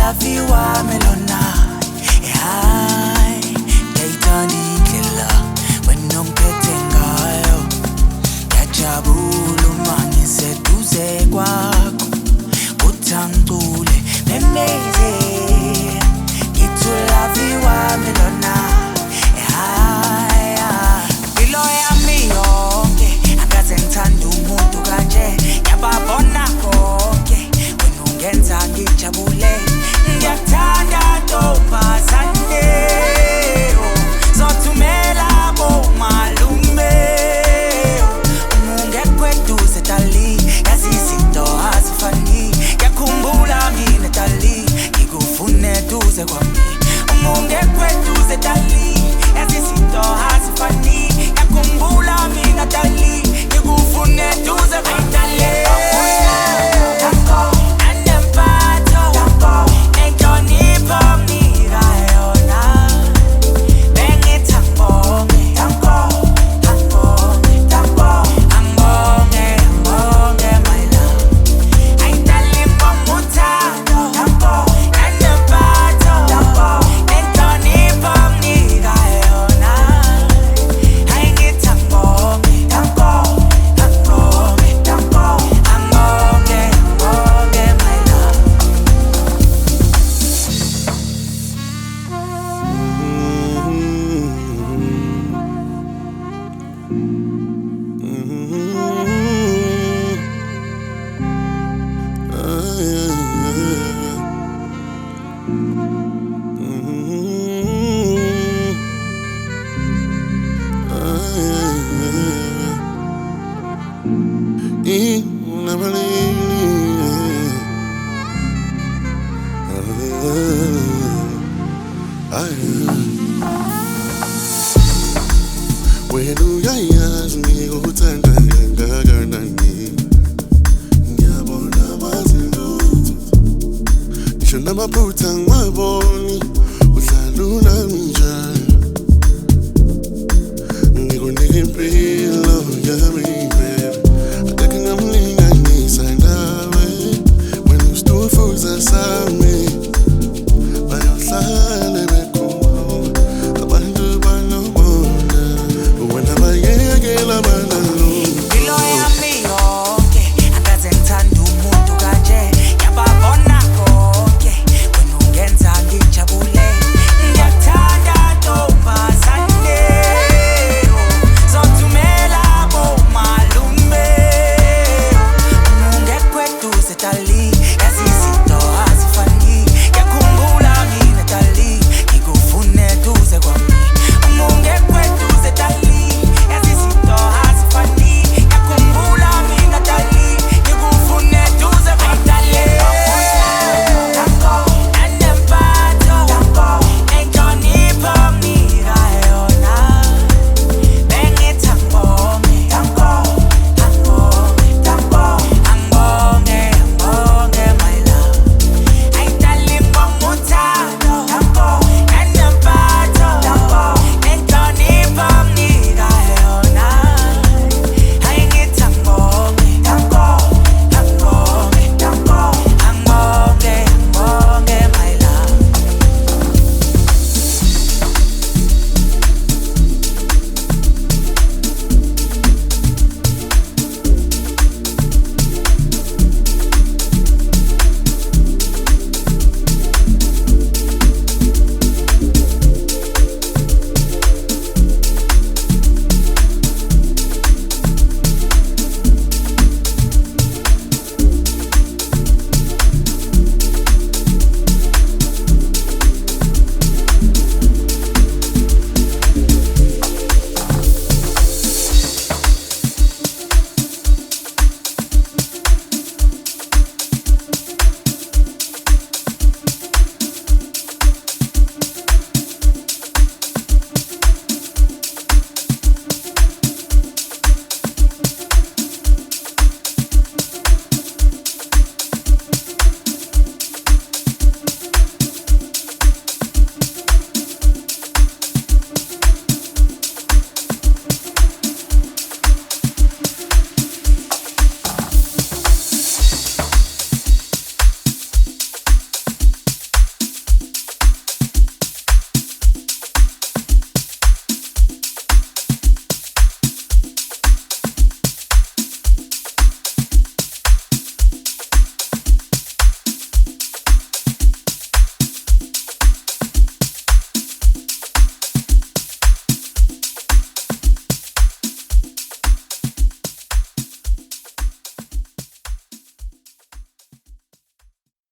laviwa melona Hai Kaitani killer Wenompete ngayo Yajabulu mangise duze kwako Utangule memeze Gitu laviwa melona Hai Bilo yami yonke Angaze ngithanda umuntu kanje Yababona konke Wenungenza ngijabule Ngiyakuthanda ntombazane Zothumela bomalume Ungekho eduze dali Yazi izinto azifani Ngiyakhumbula mina dali Ngikufune eduze kwami Ungekho eduze dali Yazi izinto azifani Ngiyakhumbula mina dali Ngikufune eduze kwami dali Wenu yayazi ngikuthanda kangakanani Ngiyabona mazinduzi Ngisho namaphutha ngwaboni Udlalula njani Ngikunike impilo yami baby Akekho ngamlinganisa nawe Wena usitufuza sami